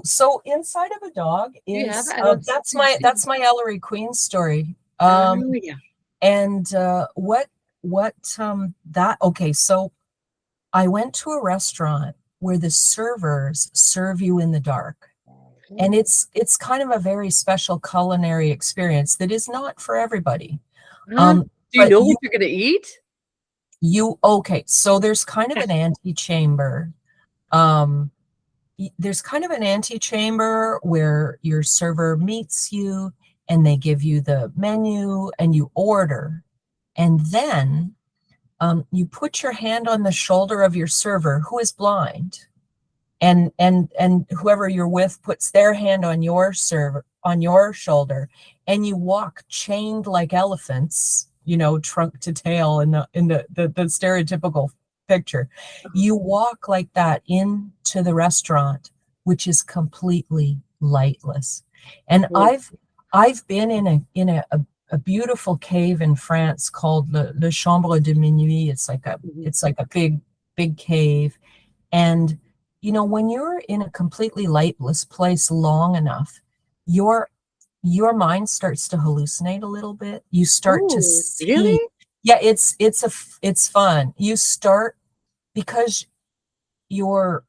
So Inside of a Dog is that's my Ellery Queen story. And so I went to a restaurant where the servers serve you in the dark. And it's kind of a very special culinary experience that is not for everybody. Do you know what you're going to eat? So there's kind of an antechamber. There's kind of an antechamber where your server meets you and they give you the menu and you order. And then you put your hand on the shoulder of your server, who is blind. And whoever you're with puts their hand on your shoulder, and you walk chained like elephants, trunk to tail in the stereotypical picture. You walk like that into the restaurant, which is completely lightless. And I've been in a beautiful cave in France called Le Chambre de Minuit. It's like a big cave, and when you're in a completely lightless place long enough, your mind starts to hallucinate a little bit. You start to see. Really? Yeah, it's fun. You start because your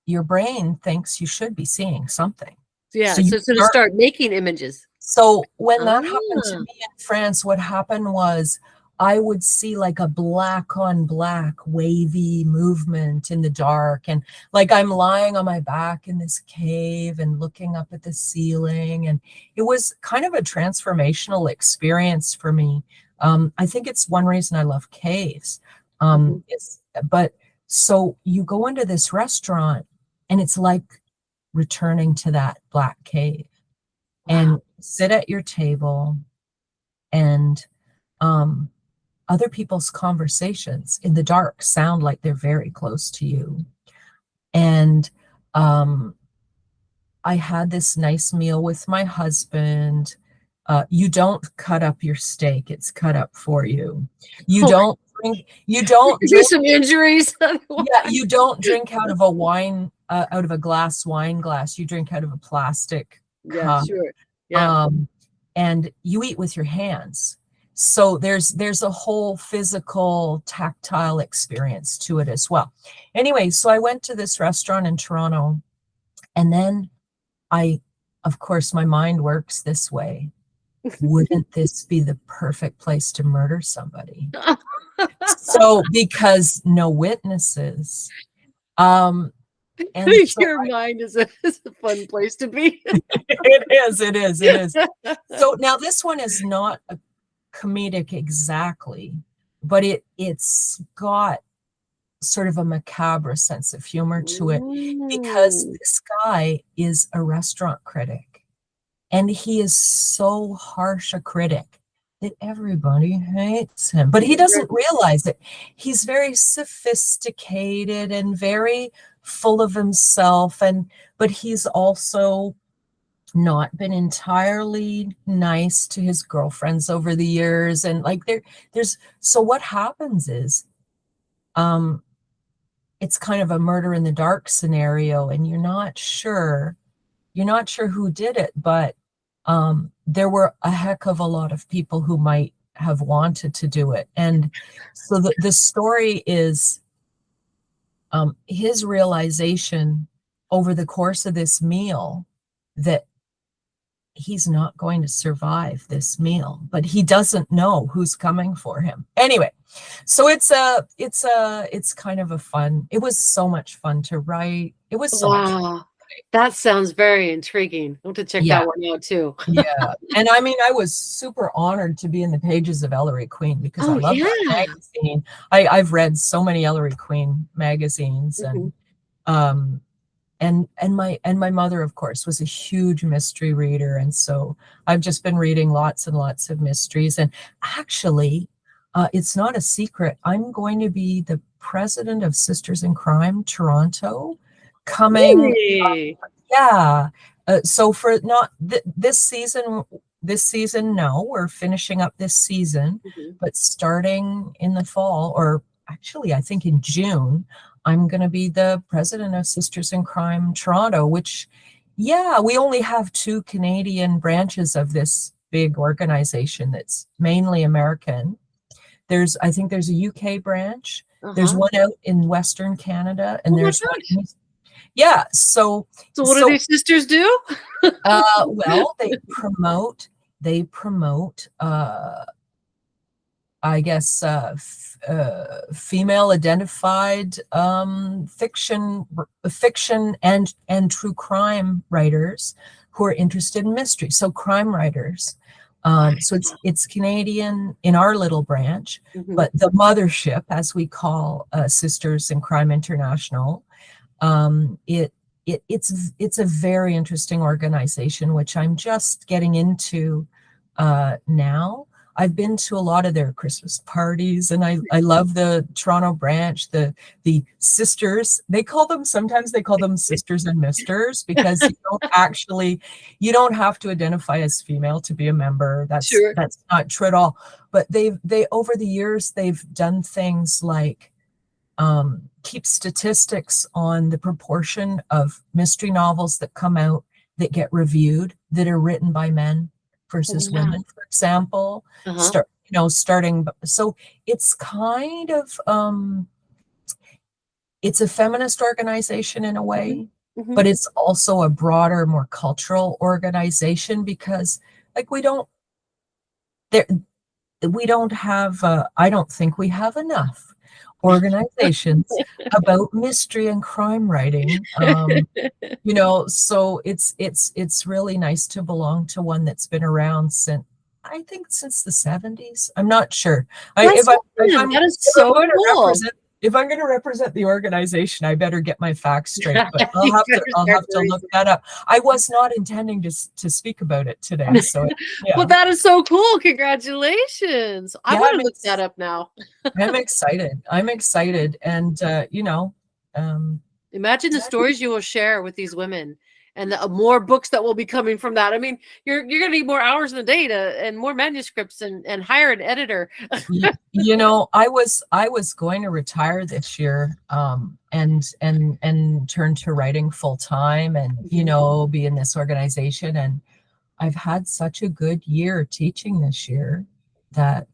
brain thinks you should be seeing something. Yeah, so to start making images. So when that happened to me in France, what happened was I would see like a black on black wavy movement in the dark. And like I'm lying on my back in this cave and looking up at the ceiling. And it was kind of a transformational experience for me. I think it's one reason I love caves. But so you go into this restaurant and it's like returning to that black cave. Wow. And sit at your table and other people's conversations in the dark sound like they're very close to you. And I had this nice meal with my husband. You don't cut up your steak, it's cut up for you. You don't drink some injuries. Yeah, you don't drink out of a glass wine glass. You drink out of a plastic cup. Sure. Yeah. And you eat with your hands. So there's a whole physical, tactile experience to it as well. Anyway, so I went to this restaurant in Toronto, and then of course, my mind works this way. Wouldn't this be the perfect place to murder somebody? So because no witnesses. And your mind is a fun place to be. It is. So now this one is not a comedic exactly, but it's got sort of a macabre sense of humor to it, because this guy is a restaurant critic, and he is so harsh a critic that everybody hates him, but he doesn't realize it. He's very sophisticated and very full of himself, but he's also not been entirely nice to his girlfriends over the years. And like so what happens is it's kind of a murder in the dark scenario, and you're not sure who did it, but there were a heck of a lot of people who might have wanted to do it. And so the story is his realization over the course of this meal that he's not going to survive this meal, but he doesn't know who's coming for him. Anyway, so it's kind of a fun. It was so much fun to write. It was so much fun. That sounds very intriguing. I want to check that one out too. Yeah. And I mean, I was super honored to be in the pages of Ellery Queen because I love that magazine. I've read so many Ellery Queen magazines, and my mother, of course, was a huge mystery reader. And so I've just been reading lots and lots of mysteries. And actually, it's not a secret. I'm going to be the president of Sisters in Crime Toronto coming. Really? So for not this season, no, we're finishing up this season, but starting in the fall, or actually, I think in June, I'm going to be the president of Sisters in Crime Toronto, which, we only have 2 Canadian branches of this big organization that's mainly American. I think there's a UK branch. There's one out in Western Canada, and there's one. So what do these sisters do? Well, they promote I guess female identified fiction and true crime writers who are interested in mystery. So crime writers. So it's Canadian in our little branch, but the mothership, as we call Sisters in Crime International, it's a very interesting organization, which I'm just getting into now. I've been to a lot of their Christmas parties, and I love the Toronto branch, the sisters. Sometimes they call them sisters and misters, because you don't have to identify as female to be a member. That's not true at all. But they over the years, they've done things like keep statistics on the proportion of mystery novels that come out that get reviewed that are written by men versus women, for example. Starting. So it's kind of it's a feminist organization in a way, but it's also a broader, more cultural organization, because like we don't have I don't think we have enough organizations about mystery and crime writing, so it's really nice to belong to one that's been around since the 70s. I'm not sure. If I'm going to represent the organization, I better get my facts straight, but I'll have to look that up. I was not intending to speak about it today. So, well, that is so cool. Congratulations. I want to look that up now. I'm excited. And, imagine the stories you will share with these women, and the more books that will be coming from that. I mean, you're going to need more hours in the day and more manuscripts and hire an editor. I was going to retire this year, and turn to writing full time, and be in this organization. And I've had such a good year teaching this year that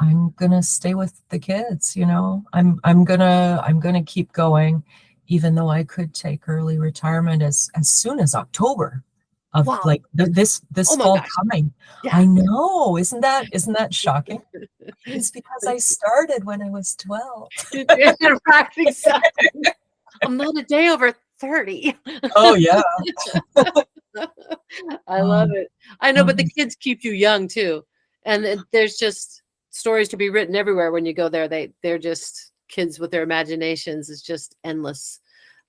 I'm gonna stay with the kids. I'm gonna keep going, even though I could take early retirement as soon as October of this fall coming. Yeah. I know, isn't that shocking? It's because I started when I was 12. Exactly. I'm not a day over 30. Oh yeah. I love it. I know, but the kids keep you young too. And there's just stories to be written everywhere when you go there. They're just kids with their imaginations. It's just endless.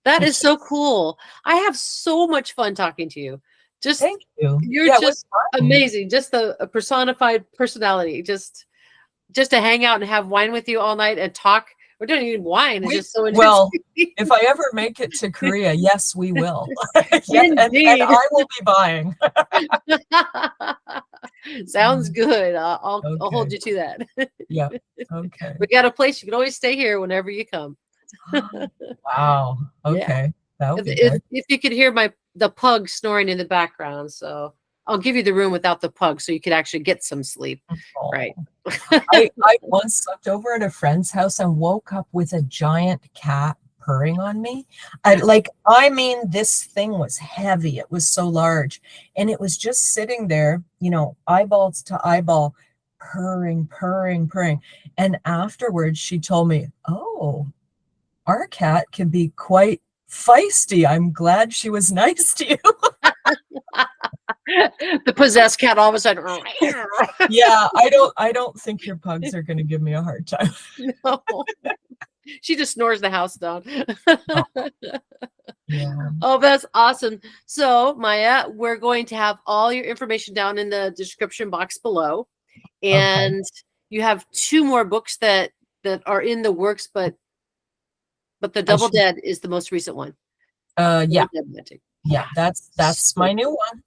That is so cool. I have so much fun talking to you. Thank you. You're just amazing. Just a personified personality. Just to hang out and have wine with you all night and talk We're doing even wine. It's just so intense. Well, if I ever make it to Korea, yes, we will. Yes, and I will be buying. Sounds good. I'll hold you to that. Yeah. Okay. We got a place. You can always stay here whenever you come. Wow. Okay. Yeah. That would be good. If you could hear the pug snoring in the background, so I'll give you the room without the pug, so you could actually get some sleep. Oh. Right. I once slept over at a friend's house and woke up with a giant cat purring on me. I mean, this thing was heavy. It was so large, and it was just sitting there, eyeballs to eyeball, purring. And afterwards, she told me, "Oh, our cat can be quite feisty. I'm glad she was nice to you." The possessed cat all of a sudden. Yeah, I don't think your pugs are going to give me a hard time. No. She just snores the house down. Oh. Yeah. Oh, that's awesome. So, Maaja, we're going to have all your information down in the description box below. And you have 2 more books that are in the works, but the Double Dead is the most recent one. Yeah. Yeah, that's my new one.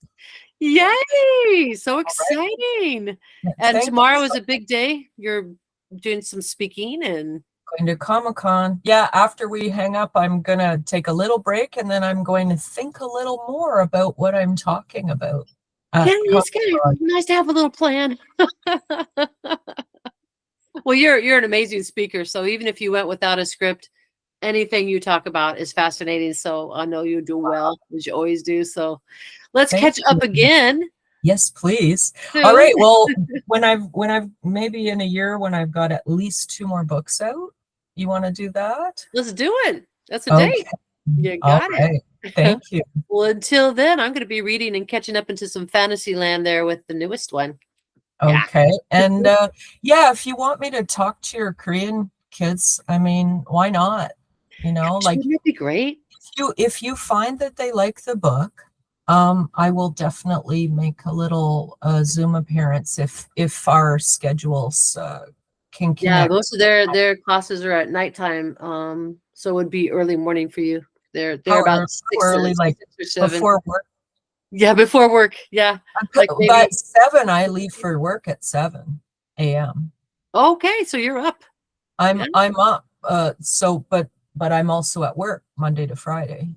Yay! So exciting. Right. And tomorrow is a big day. You're doing some speaking and going to Comic-Con. Yeah, after we hang up, I'm going to take a little break, and then I'm going to think a little more about what I'm talking about. Yeah, it's nice to have a little plan. Well, you're an amazing speaker, so even if you went without a script, anything you talk about is fascinating. So I know you do well, as you always do. So let's catch up again. Yes, please. All right. Well, when I've maybe in a year when I've got at least 2 more books out, you want to do that? Let's do it. That's a date. You got it. Thank you. Well, until then, I'm going to be reading and catching up into some fantasy land there with the newest one. Okay. Yeah. And if you want me to talk to your Korean kids, I mean, why not? Wouldn't it be great? If you find that they like the book, I will definitely make a little Zoom appearance if our schedules can connect. Yeah, most of their classes are at nighttime, so it would be early morning for you. They're about 6 early, like 6 or 7 before work. Yeah, before work. Yeah, like maybe 7. I leave for work at 7 a.m. Okay, so you're up. I'm up. But I'm also at work Monday to Friday.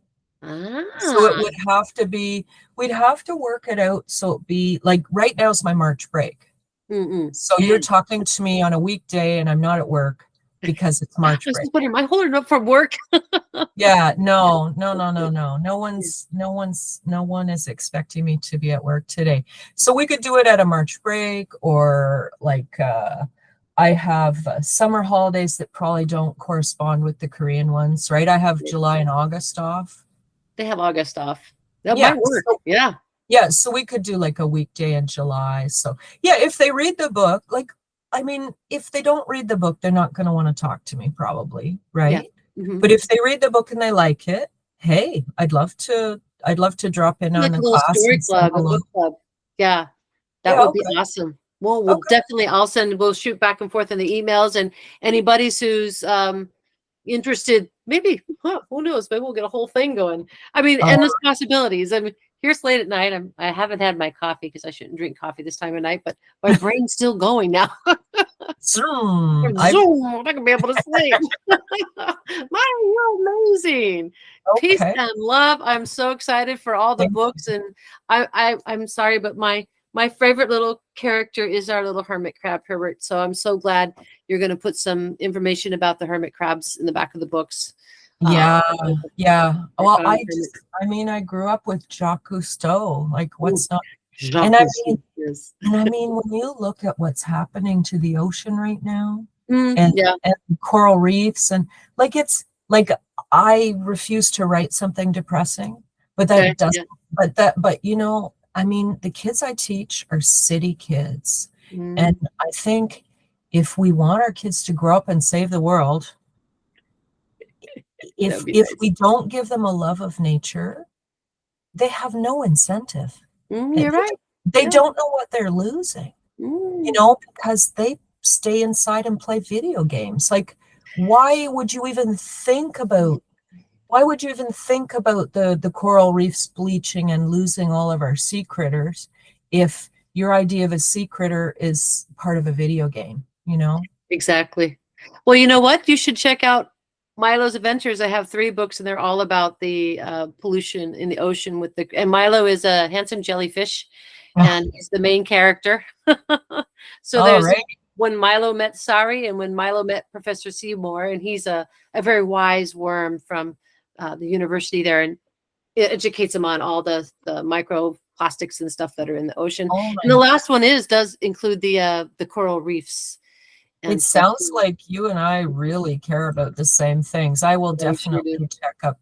So it would have to be, we'd have to work it out. So it'd be like right now is my March break. So you're talking to me on a weekday and I'm not at work because it's March break. Am I holding up from work? Yeah, no. No one is expecting me to be at work today. So we could do it at a March break, or like, I have summer holidays that probably don't correspond with the Korean ones, right? I have July and August off. They have August off. That might work. Yeah. Yeah. So we could do like a weekday in July. So yeah, if they read the book, if they don't read the book, they're not going to want to talk to me probably. Right. Yeah. But if they read the book and they like it, hey, I'd love to drop in on a class. Story club, a book club. Yeah. That would be awesome. Well, we'll shoot back and forth in the emails, and anybody who's interested, maybe, who knows, maybe we'll get a whole thing going. I mean, endless possibilities. I mean, here's late at night. I haven't had my coffee because I shouldn't drink coffee this time of night, but my brain's still going now. I'm not gonna be able to sleep. You're amazing. Okay. Peace and love. I'm so excited for all the books, and I'm sorry, but my favorite little character is our little hermit crab, Herbert. So I'm so glad you're going to put some information about the hermit crabs in the back of the books. Yeah. Well, I grew up with Jacques Cousteau. Like, what's not? And I mean, when you look at what's happening to the ocean right now, and coral reefs, and like, it's like, I refuse to write something depressing, but that doesn't. But I mean, the kids I teach are city kids. And I think if we want our kids to grow up and save the world, if we don't give them a love of nature, they have no incentive. You're right. They don't know what they're losing, because they stay inside and play video games. Like, why would you even think about the coral reefs bleaching and losing all of our sea critters if your idea of a sea critter is part of a video game, you know? Exactly. Well, you know what? You should check out Milo's Adventures. I have 3 books, and they're all about the pollution in the ocean and Milo is a handsome jellyfish, and he's the main character. So there's when Milo met Sari and when Milo met Professor Seymour, and he's a very wise worm from the university there, and it educates him on all the microplastics and stuff that are in the ocean. And the last one does include the coral reefs. And it sounds like you and I really care about the same things. I will definitely check out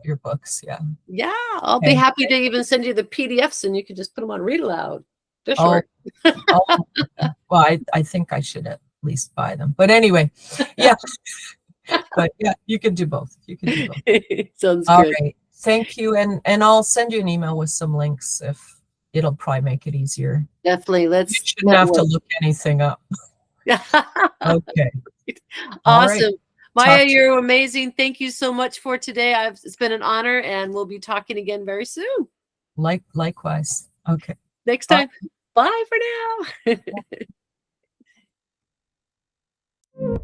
your books. Yeah. Yeah, I'll be happy to even send you the PDFs, and you can just put them on read aloud. They're short. Well, I think I should at least buy them. But anyway, yeah. But yeah, you can do both. You can do both. Sounds all good. Right. Thank you. And I'll send you an email with some links if it'll probably make it easier. Definitely. You shouldn't have to look anything up. Okay. Awesome. Right. Maaja, you're amazing. Thank you so much for today. It's been an honor, and we'll be talking again very soon. Likewise. Okay. Next time. Bye for now.